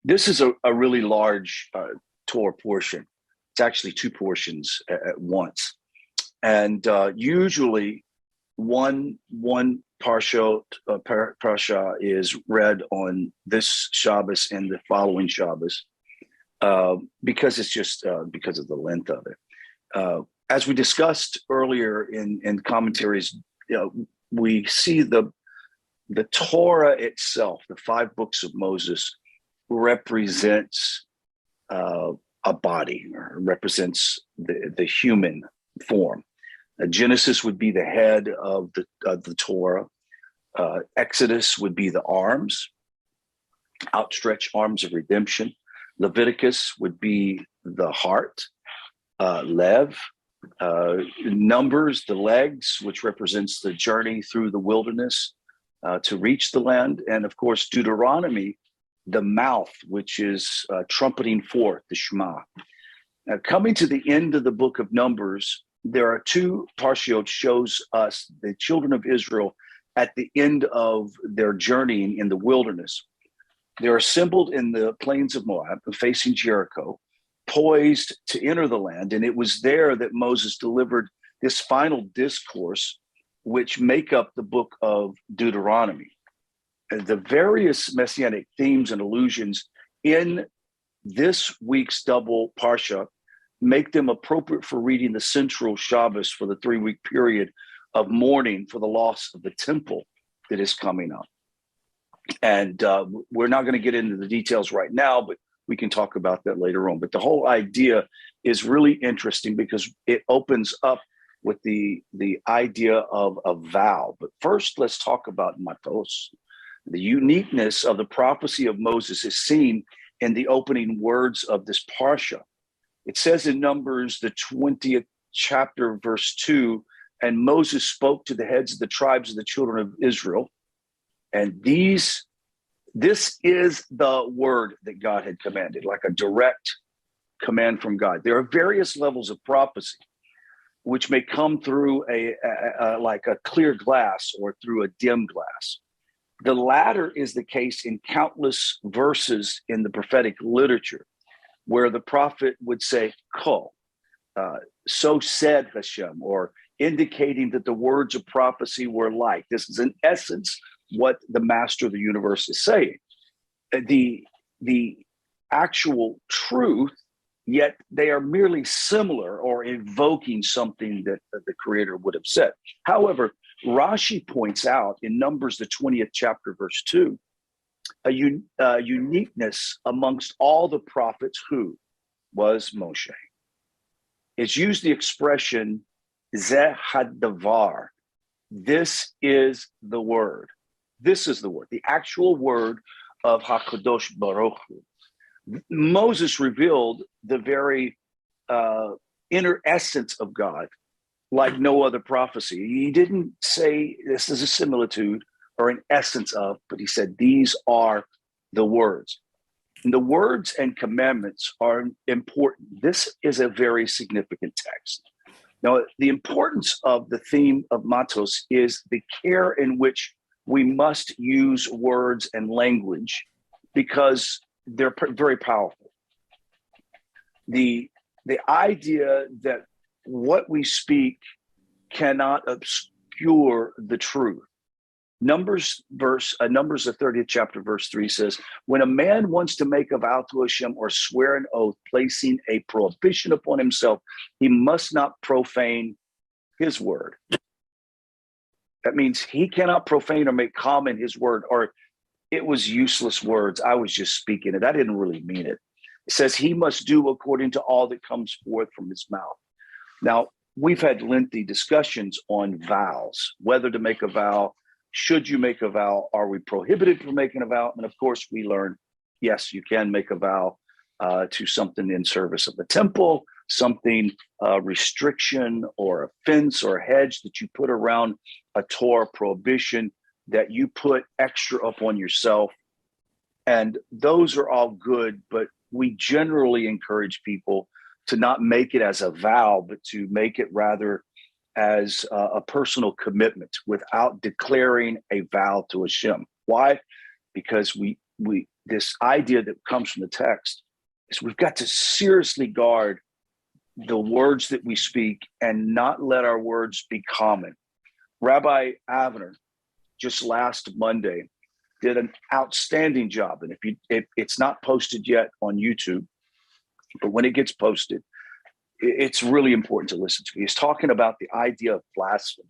This is a really large Torah portion. It's actually two portions at once. And usually one Parashat is read on this Shabbos and the following Shabbos because it's just because of the length of it. As we discussed earlier in commentaries, we see the Torah itself, the 5 books of Moses, represents a body, or represents the human form. Genesis would be the head of the Torah. Exodus would be the arms, outstretched arms of redemption. Leviticus would be the heart, Lev. Numbers, the legs, which represents the journey through the wilderness to reach the land. And of course, Deuteronomy, the mouth, which is trumpeting forth the Shema. Now, coming to the end of the book of Numbers, there are 2 Parshiot shows us the children of Israel at the end of their journeying in the wilderness. They're assembled in the plains of Moab, facing Jericho, poised to enter the land. And it was there that Moses delivered this final discourse, which make up the book of Deuteronomy. The various messianic themes and allusions in this week's double Parsha make them appropriate for reading the central Shabbos for the 3-week period of mourning for the loss of the temple that is coming up. And we're not going to get into the details right now, but we can talk about that later on. But the whole idea is really interesting because it opens up with the idea of a vow. But first, let's talk about Matos. The uniqueness of the prophecy of Moses is seen in the opening words of this Parsha. It says in Numbers, the 20th chapter, verse 2, and Moses spoke to the heads of the tribes of the children of Israel. And this is the word that God had commanded, like a direct command from God. There are various levels of prophecy, which may come through like a clear glass or through a dim glass. The latter is the case in countless verses in the prophetic literature, where the prophet would say, Ko, so said Hashem, or indicating that the words of prophecy were like. This is in essence what the master of the universe is saying. The actual truth, yet they are merely similar or invoking something that the creator would have said. However, Rashi points out in Numbers, the 20th chapter, verse 2, a uniqueness amongst all the prophets who was Moshe. It's used the expression, Zeh hadavar. This is the word. This is the word, the actual word of HaKadosh Baruch Hu. Moses revealed the very inner essence of God like no other prophecy. He didn't say this is a similitude or an essence of, but he said these are the words. And the words and commandments are important. This is a very significant text. Now, the importance of the theme of Matos is the care in which we must use words and language because they're very powerful. The idea that what we speak cannot obscure the truth. Numbers, the 30th chapter, verse 3 says, when a man wants to make a vow to Hashem or swear an oath, placing a prohibition upon himself, he must not profane his word. That means he cannot profane or make common his word, or it was useless words. I was just speaking it. I didn't really mean it. It says he must do according to all that comes forth from his mouth. Now, we've had lengthy discussions on vows, whether to make a vow. Should you make a vow? Are we prohibited from making a vow? And of course, we learn, yes, you can make a vow to something in service of the temple, something restriction or a fence or a hedge that you put around a Torah prohibition that you put extra upon yourself. And those are all good, but we generally encourage people to not make it as a vow, but to make it rather as a personal commitment without declaring a vow to Hashem. Why? Because we this idea that comes from the text is we've got to seriously guard the words that we speak and not let our words be common. Rabbi Avner, just last Monday, did an outstanding job. And if it's not posted yet on YouTube, but when it gets posted, it's really important to listen to. He's talking about the idea of blasphemy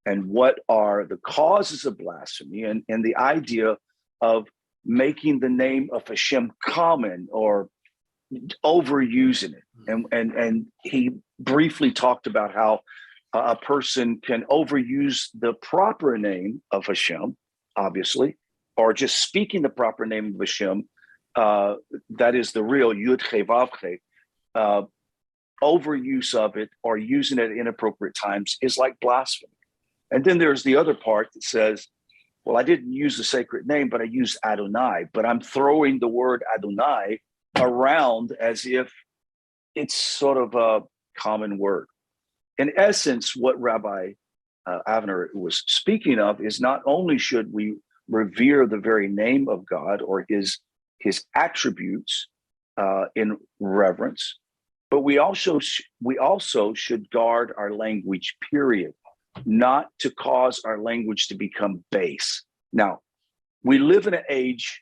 and what are the causes of blasphemy, and the idea of making the name of Hashem common or overusing it. And he briefly talked about how a person can overuse the proper name of Hashem, obviously, or just speaking the proper name of Hashem, that is the real Yud Che Vav Che. Overuse of it or using it at inappropriate times is like blasphemy. And then there's the other part that says, well, I didn't use the sacred name, but I used Adonai, but I'm throwing the word Adonai around as if it's sort of a common word. In essence, what Rabbi Avner was speaking of is not only should we revere the very name of God or his attributes in reverence, but we also should guard our language, period, not to cause our language to become base. Now, we live in an age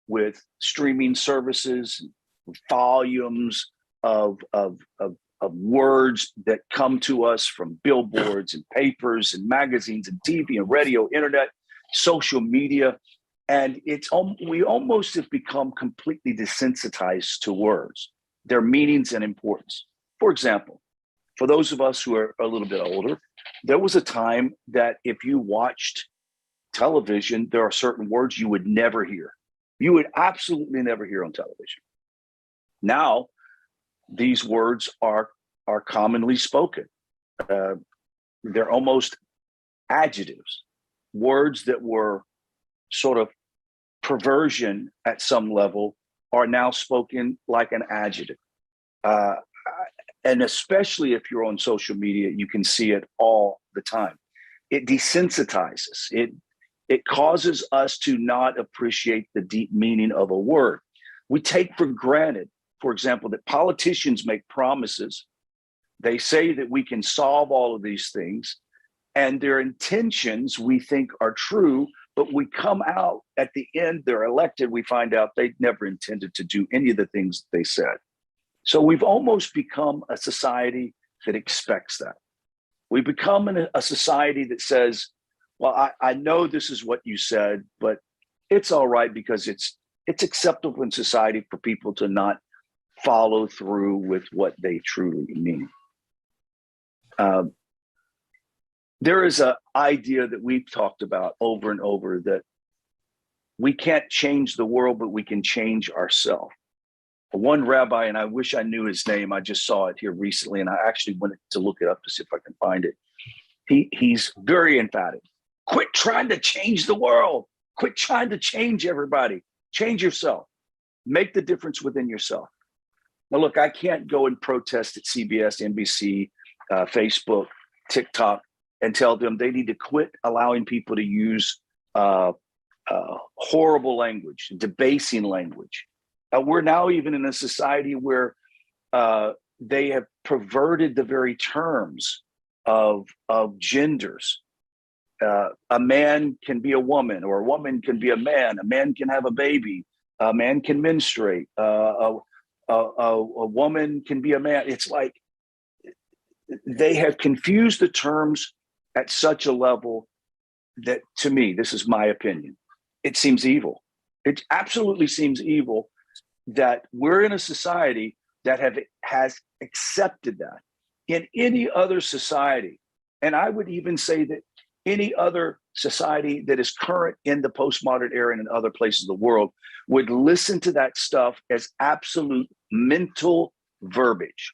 with streaming services, volumes of words that come to us from billboards and papers and magazines and TV and radio, internet, social media. And we almost have become completely desensitized to words, their meanings and importance. For example, for those of us who are a little bit older, there was a time that if you watched television, there are certain words you would never hear. You would absolutely never hear on television. Now, these words are commonly spoken. They're almost adjectives, words that were sort of perversion at some level are now spoken like an adjective. And especially if you're on social media, you can see it all the time. It desensitizes. It causes us to not appreciate the deep meaning of a word. We take for granted, for example, that politicians make promises. They say that we can solve all of these things, and their intentions we think are true, but we come out at the end, they're elected, we find out they never intended to do any of the things they said. So we've almost become a society that expects that. We become a society that says, well, I know this is what you said, but it's all right because it's acceptable in society for people to not follow through with what they truly mean. There is an idea that we've talked about over and over that we can't change the world, but we can change ourselves. One rabbi, and I wish I knew his name, I just saw it here recently, and I actually wanted to look it up to see if I can find it. He's very emphatic. Quit trying to change the world. Quit trying to change everybody. Change yourself. Make the difference within yourself. Now, look, I can't go and protest at CBS, NBC, Facebook, TikTok, and tell them they need to quit allowing people to use horrible language, debasing language. We're now even in a society where they have perverted the very terms of genders. A man can be a woman, or a woman can be a man can have a baby, a man can menstruate, a woman can be a man. It's like they have confused the terms at such a level that, to me, this is my opinion, it seems evil. It absolutely seems evil that we're in a society that has accepted that. In any other society, and I would even say that any other society that is current in the postmodern era and in other places of the world would listen to that stuff as absolute mental verbiage.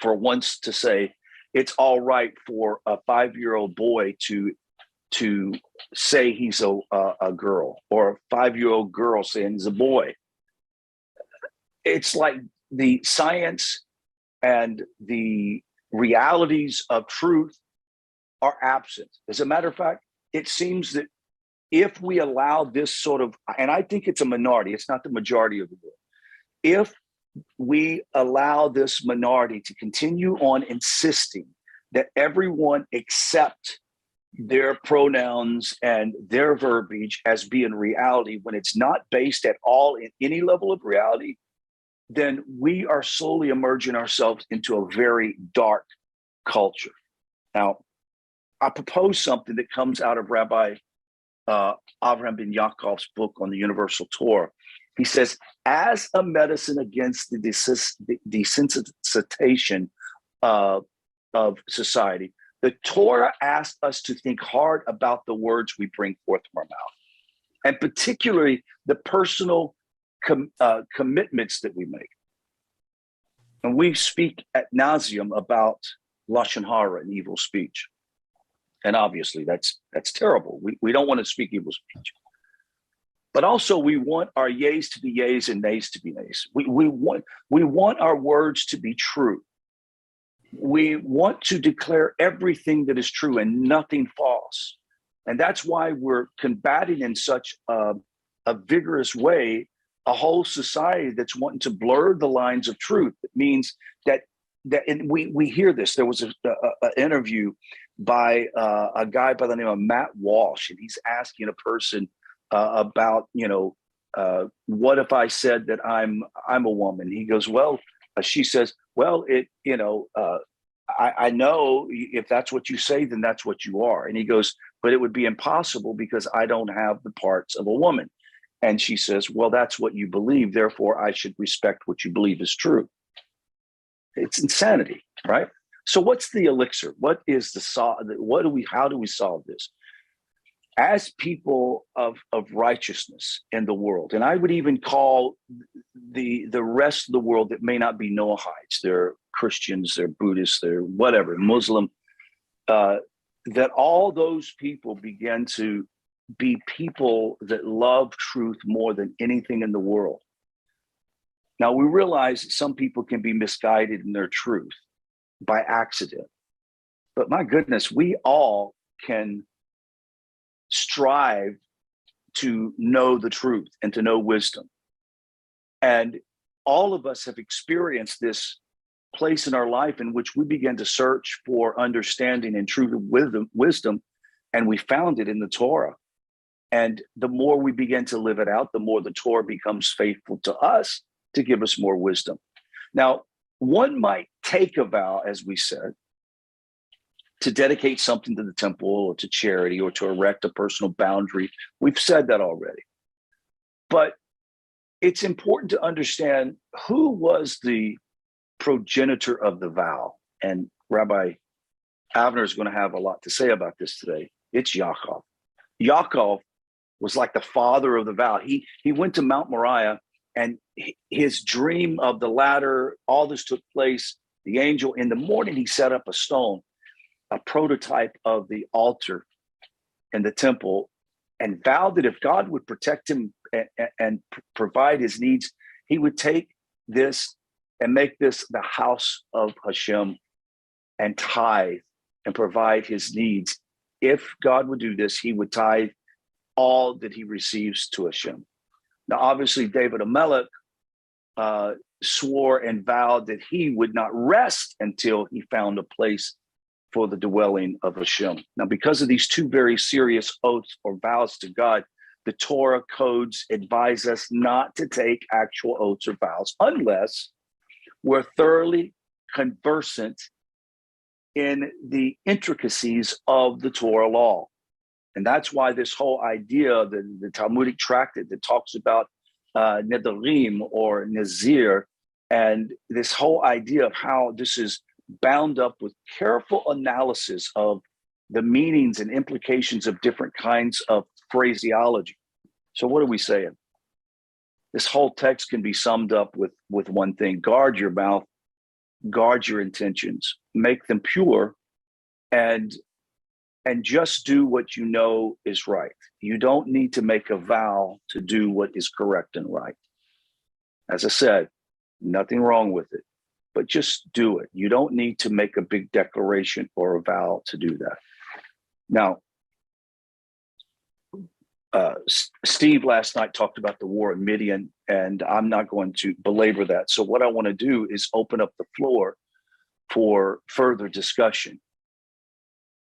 For once to say it's all right for a 5-year-old boy to say he's a girl, or a 5-year-old girl saying he's a boy. It's like the science and the realities of truth are absent. As a matter of fact, it seems that if we allow this sort of, and I think it's a minority, it's not the majority of the world. If we allow this minority to continue on insisting that everyone accept their pronouns and their verbiage as being reality when it's not based at all in any level of reality, then we are slowly emerging ourselves into a very dark culture. Now, I propose something that comes out of Rabbi Avraham ben Yaakov's book on the Universal Torah. He says, as a medicine against the desensitization of society, the Torah asks us to think hard about the words we bring forth from our mouth, and particularly the personal commitments that we make. And we speak ad nauseum about lashon hara and evil speech. And obviously that's terrible. We don't want to speak evil speech. But also we want our yeas to be yeas and nays to be nays. We want our words to be true. We want to declare everything that is true and nothing false. And that's why we're combating in such a vigorous way a whole society that's wanting to blur the lines of truth. It means that and we hear this. There was an interview by a guy by the name of Matt Walsh, and he's asking a person about, what if I said that I'm a woman? He goes, well, she says, well, I know if that's what you say, then that's what you are. And he goes, but it would be impossible because I don't have the parts of a woman. And she says, well, that's what you believe. Therefore, I should respect what you believe is true. It's insanity, right? So what's the elixir? What is how do we solve this? As people of righteousness in the world, and I would even call the rest of the world that may not be Noahites, they're Christians, they're Buddhists, they're whatever, Muslim, that all those people begin to be people that love truth more than anything in the world. Now, we realize that some people can be misguided in their truth by accident. But my goodness, we all can strive to know the truth and to know wisdom. And all of us have experienced this place in our life in which we begin to search for understanding and truth and wisdom, and we found it in the Torah. And the more we begin to live it out, the more the Torah becomes faithful to us to give us more wisdom. Now, one might take a vow, as we said, to dedicate something to the temple or to charity or to erect a personal boundary. We've said that already. But it's important to understand who was the progenitor of the vow. And Rabbi Avner is going to have a lot to say about this today. It's Yaakov. Yaakov was like the father of the vow. He went to Mount Moriah, and his dream of the ladder, all this took place. The angel, in the morning, he set up a stone, a prototype of the altar in the temple, and vowed that if God would protect him and provide his needs, he would take this and make this the house of Hashem and tithe and provide his needs. If God would do this, he would tithe all that he receives to Hashem. Now, obviously, David Amelech swore and vowed that he would not rest until he found a place for the dwelling of Hashem. Now, because of these two very serious oaths or vows to God, the Torah codes advise us not to take actual oaths or vows unless we're thoroughly conversant in the intricacies of the Torah law. And that's why this whole idea, the Talmudic tractate that talks about Nedarim or Nazir, and this whole idea of how this is bound up with careful analysis of the meanings and implications of different kinds of phraseology. So what are we saying? This whole text can be summed up with one thing: guard your mouth, guard your intentions, make them pure, and just do what you know is right. You don't need to make a vow to do what is correct and right. As I said, nothing wrong with it, but just do it. You don't need to make a big declaration or a vow to do that. Now, Steve last night talked about the war in Midian, and I'm not going to belabor that. So what I want to do is open up the floor for further discussion.